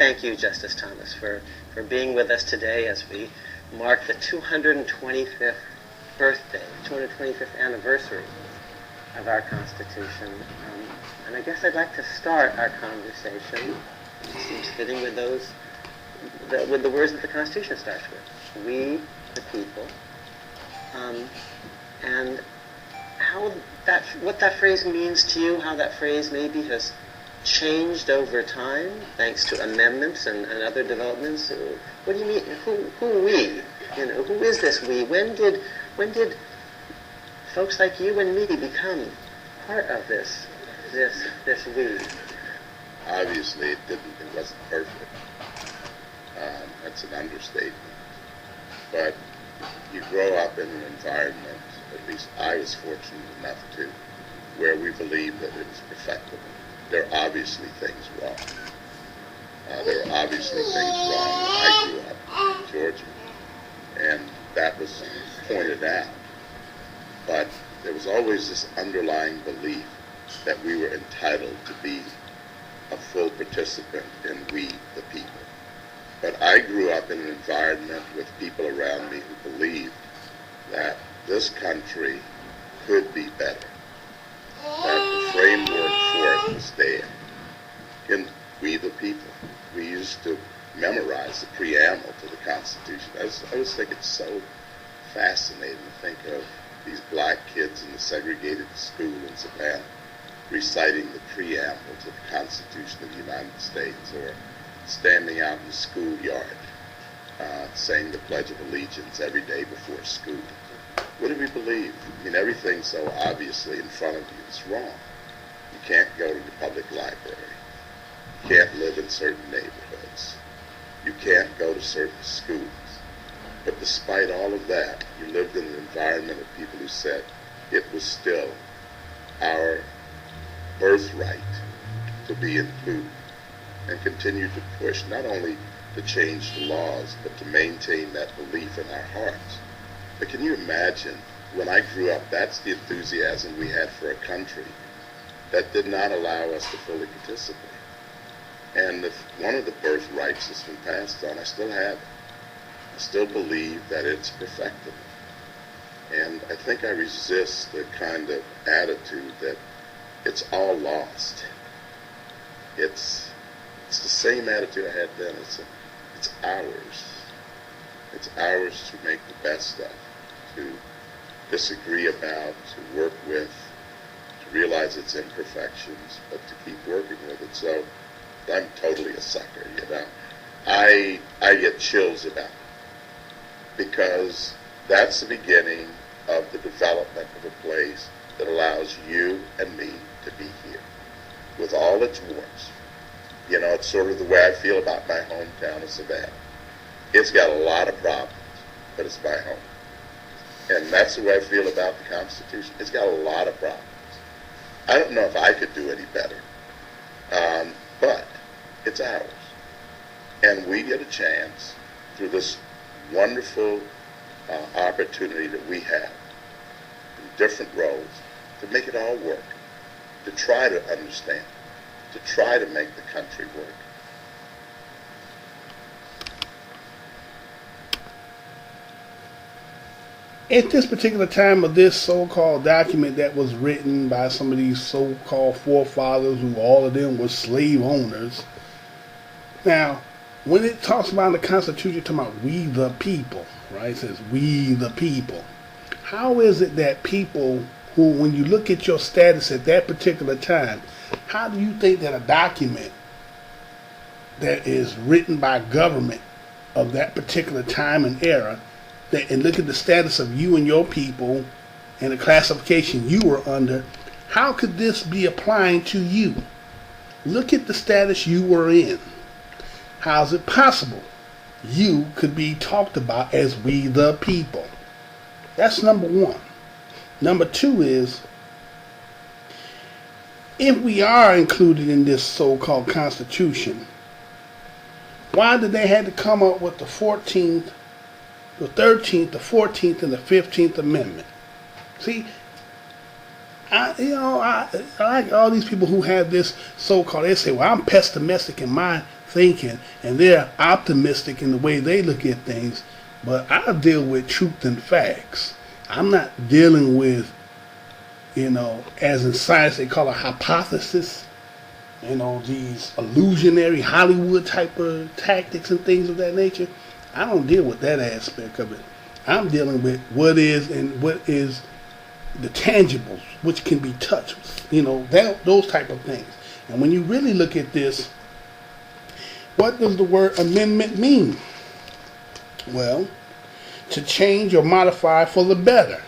thank you, Justice Thomas, for being with us today as we mark the 225th birthday, 225th anniversary of our Constitution. And I guess I'd like to start our conversation, it seems fitting, with with the words that the Constitution starts with. We, the people. And what that phrase means to you, how that phrase maybe has changed over time, thanks to amendments and other developments. What do you mean? Who we? Who is this we? When did folks like you and me become part of this we? Obviously, it wasn't perfect. That's an understatement. But you grow up in an environment, at least I was fortunate enough to, where we believed that it was perfectible. There are obviously things wrong. There are obviously things wrong when I grew up in Georgia, and that was pointed out. But there was always this underlying belief that we were entitled to be a full participant in we, the people. But I grew up in an environment with people around me who believed that this country could be better, that the framework for it was there. In we, the people, we used to memorize the preamble to the Constitution. I always think it's so fascinating to think of these black kids in the segregated school in Savannah reciting the preamble to the Constitution of the United States, or standing out in the schoolyard saying the Pledge of Allegiance every day before school. What do we believe? I mean, everything's so obviously in front of you. It's wrong. You can't go to the public library. You can't live in certain neighborhoods. You can't go to certain schools. But despite all of that, you lived in an environment of people who said it was still our birthright to be included, and continue to push not only to change the laws, but to maintain that belief in our hearts. But can you imagine, when I grew up, that's the enthusiasm we had for a country that did not allow us to fully participate. And if one of the birthrights that's been passed on, I still have it. I still believe that it's perfectible. And I think I resist the kind of attitude that it's all lost. It's the same attitude I had then. It's ours. It's ours to make the best of, to disagree about, to work with, to realize its imperfections, but to keep working with it. So I'm totally a sucker, I get chills about it, because that's the beginning of the development of a place that allows you and me to be here, with all its warts. It's sort of the way I feel about my hometown of Savannah. It's got a lot of problems, but it's my home. And that's the way I feel about the Constitution. It's got a lot of problems. I don't know if I could do any better, but it's ours. And we get a chance, through this wonderful opportunity that we have in different roles, to make it all work, to try to understand, to try to make the country work. At this particular time of this so-called document that was written by some of these so-called forefathers, who all of them were slave owners. Now, when it talks about the Constitution, it's talking about we the people, right? It says we the people. How is it that people who, when you look at your status at that particular time, how do you think that a document that is written by government of that particular time and era, and look at the status of you and your people and the classification you were under, how could this be applying to you? Look at the status you were in. How is it possible you could be talked about as we the people? That's number one. Number two is, if we are included in this so-called Constitution, why did they have to come up with the 14th, the 13th, the 14th, and the 15th Amendment? See, I like all these people who have this so-called, they say, well, I'm pessimistic in my thinking, and they're optimistic in the way they look at things. But I deal with truth and facts. I'm not dealing with, as in science they call a hypothesis, these illusionary Hollywood type of tactics and things of that nature. I don't deal with that aspect of it. I'm dealing with what is the tangibles, which can be touched, those type of things. And when you really look at this, what does the word amendment mean? Well, to change or modify for the better.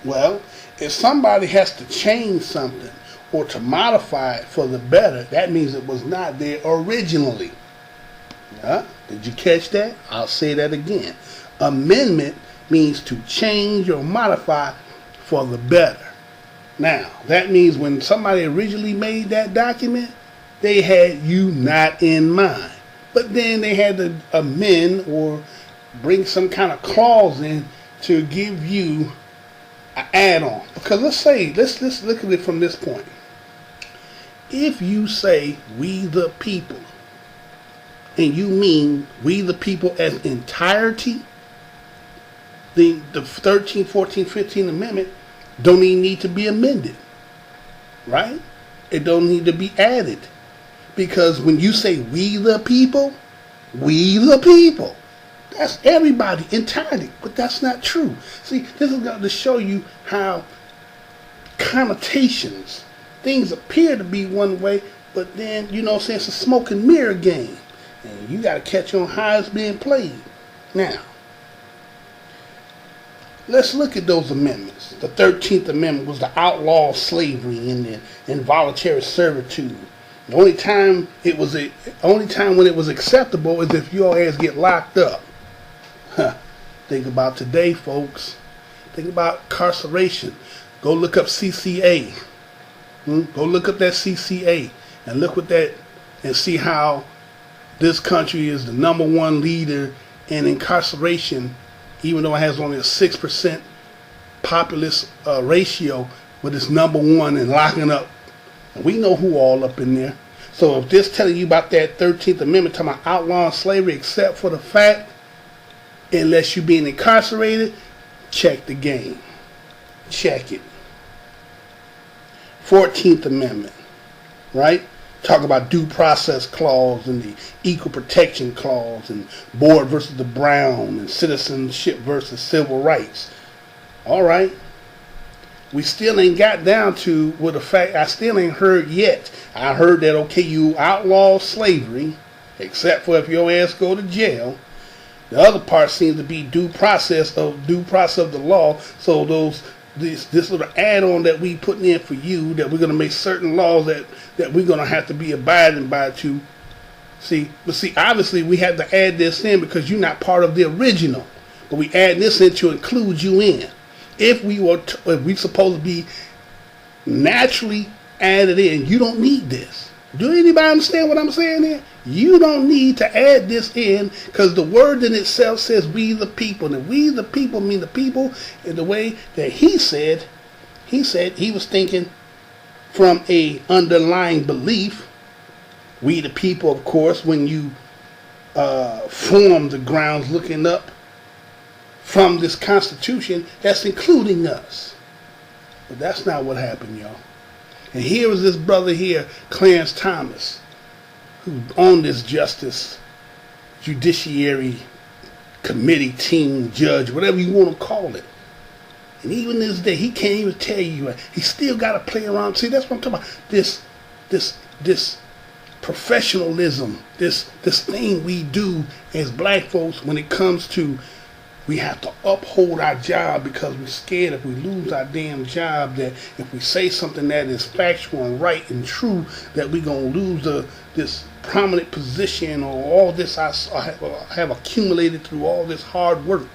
Well, if somebody has to change something or to modify it for the better, that means it was not there originally. Did you catch that? I'll say that again. Amendment means to change or modify for the better. Now, that means when somebody originally made that document, they had you not in mind. But then they had to amend or bring some kind of clause in to give you an add-on. Because let's look at it from this point. If you say we the people, and you mean we the people as entirety, the 13th, 14th, 15th Amendment don't even need to be amended. Right? It don't need to be added. Because when you say we the people, that's everybody, entirely. But that's not true. See, this is going to show you how connotations, things appear to be one way, but then, it's a smoke and mirror game. And you got to catch on how it's being played. Now, let's look at those amendments. The 13th Amendment was to outlaw slavery and the involuntary servitude. The only time when it was acceptable is if your ass get locked up. Think about today, folks. Think about incarceration. Go look up CCA. Go look up that CCA and look with that and see how this country is the number one leader in incarceration, even though it has only a 6% populace ratio, but it's number one in locking up. And we know who all up in there. So if this telling you about that 13th Amendment talking about outlawing slavery, except for the fact, unless you're being incarcerated, check the game. Check it. 14th Amendment, right? Talk about due process clause and the equal protection clause and Board versus the Brown and citizenship versus civil rights. All right. We still ain't got down to with the fact I still ain't heard yet. I heard that, okay, you outlaw slavery, except for if your ass go to jail. The other part seems to be due process of the law. So this little add-on that we putting in for you, that we're going to make certain laws that we're going to have to be abiding by to see. But see, obviously we have to add this in because you're not part of the original. But we add this in to include you in. If we supposed to be naturally added in, you don't need this. Do anybody understand what I'm saying here? You don't need to add this in because the word in itself says we the people. And we the people mean the people in the way that he said he was thinking from a underlying belief. We the people, of course, when you form the grounds looking up from this Constitution, that's including us. But that's not what happened, y'all. And here was this brother here, Clarence Thomas, who on this judiciary committee, team, judge, whatever you want to call it. And even this day, he can't even tell you. He still got to play around. See, that's what I'm talking about. This professionalism, this thing we do as black folks when it comes to we have to uphold our job because we're scared if we lose our damn job, that if we say something that is factual and right and true, that we're going to lose this prominent position or all this I have accumulated through all this hard work.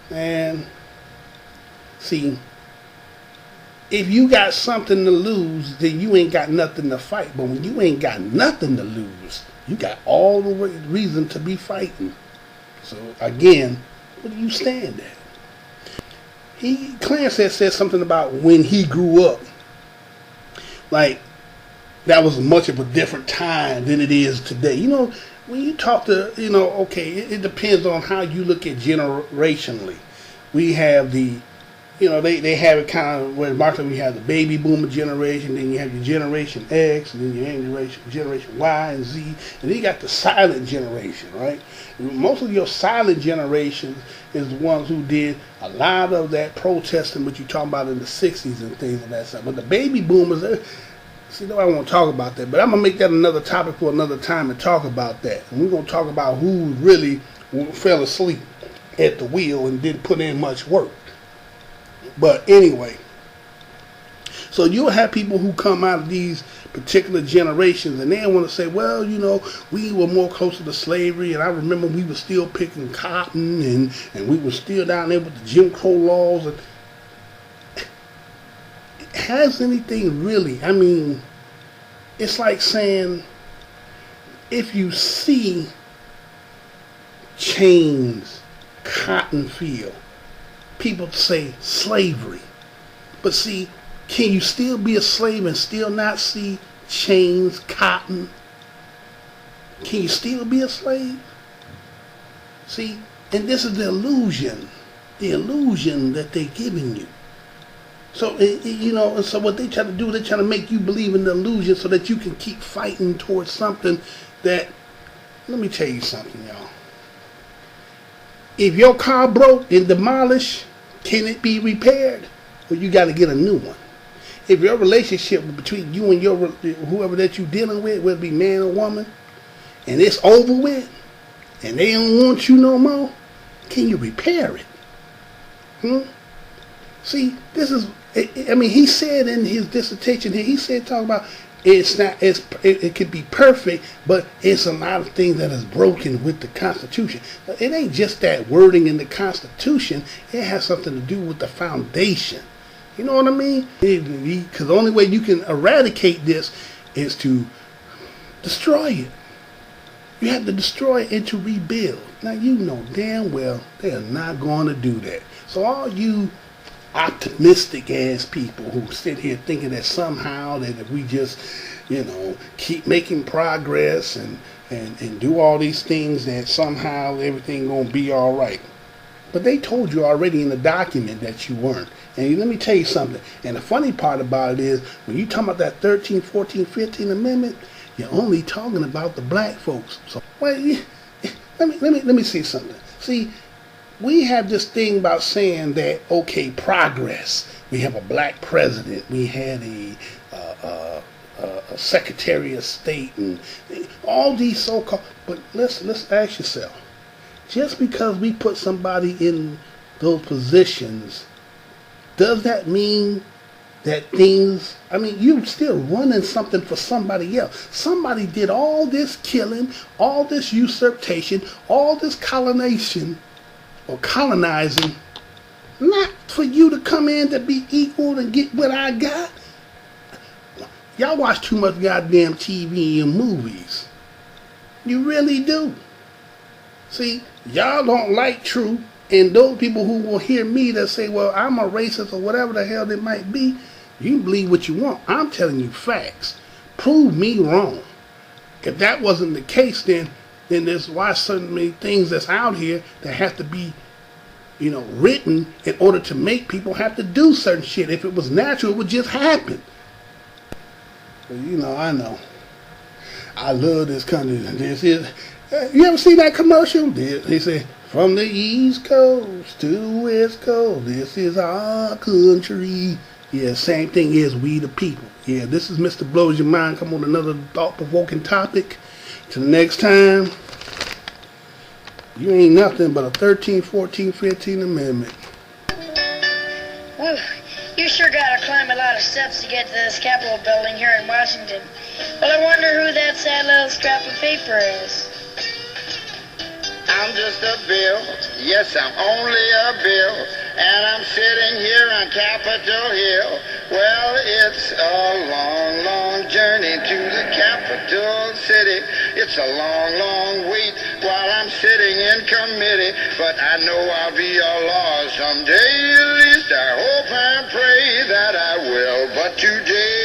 And see, if you got something to lose, then you ain't got nothing to fight. But when you ain't got nothing to lose, you got all the reason to be fighting. So again, where do you stand at? Clarence said something about when he grew up. Like, that was much of a different time than it is today. You know, when you talk to, you know, okay, it depends on how you look at generationally. We have the, you know, they have it kind of where Martin, we have the baby boomer generation, then you have your generation X, and then your generation Y and Z, and then you got the silent generation, right? Most of your silent generation is the ones who did a lot of that protesting, what you're talking about in the 60s and things of that stuff. But the baby boomers, see, no, I won't talk about that, but I'm going to make that another topic for another time and talk about that. And we're going to talk about who really fell asleep at the wheel and didn't put in much work. But anyway, so you'll have people who come out of these particular generations and they want to say, well, you know, we were more closer to slavery, and I remember we were still picking cotton, and we were still down there with the Jim Crow laws. And has anything really, I mean, it's like saying, if you see chains, cotton field, people say slavery. But see, can you still be a slave and still not see chains, cotton? Can you still be a slave? See, and this is the illusion that they're giving you. So, you know, and so what they try to do, they're trying to make you believe in the illusion so that you can keep fighting towards something that, let me tell you something, y'all. If your car broke and demolished, can it be repaired? Or you got to get a new one? If your relationship between you and whoever that you're dealing with, whether it be man or woman, and it's over with, and they don't want you no more, can you repair it? See, this is, I mean, he said in his dissertation here, he said, talking about, it could be perfect, but it's a lot of things that is broken with the Constitution. It ain't just that wording in the Constitution. It has something to do with the foundation. You know what I mean? Because the only way you can eradicate this is to destroy it. You have to destroy it and to rebuild. Now, you know damn well they are not going to do that. So all you optimistic ass people who sit here thinking that somehow that if we just, you know, keep making progress and do all these things, that somehow everything gonna be all right. But they told you already in the document that you weren't. And let me tell you something. And the funny part about it is, when you talk about that 13th, 14th, 15th Amendment, you're only talking about the black folks. So, well, let me see something. See, we have this thing about saying that, okay, progress. We have a black president. We had a Secretary of State, and all these so-called. But let's ask yourself: just because we put somebody in those positions, does that mean that things? I mean, you're still running something for somebody else. Somebody did all this killing, all this usurpation, all this colonization. Or colonizing, not for you to come in to be equal and get what I got. Y'all watch too much goddamn TV and movies. You really do. See, y'all don't like truth, and those people who will hear me that say, well, I'm a racist or whatever the hell it might be, you can believe what you want. I'm telling you facts. Prove me wrong. If that wasn't the case, then there's why so many things that's out here that have to be, you know, written in order to make people have to do certain shit. If it was natural, it would just happen. But, you know, I know. I love this country. This is, you ever see that commercial? They say, from the East Coast to the West Coast, this is our country. Yeah, same thing is we the people. Yeah, this is Mr. Blows Your Mind. Come on, another thought-provoking topic. Till next time, you ain't nothing but a 13, 14, 15 Amendment. Well, you sure gotta climb a lot of steps to get to this Capitol building here in Washington. Well, I wonder who that sad little scrap of paper is. I'm just a bill, yes, I'm only a bill, and I'm sitting here on Capitol Hill. Well, it's a long, long journey to the capital city. It's a long, long wait while I'm sitting in committee, but I know I'll be a law someday. At least I hope and pray that I will, but today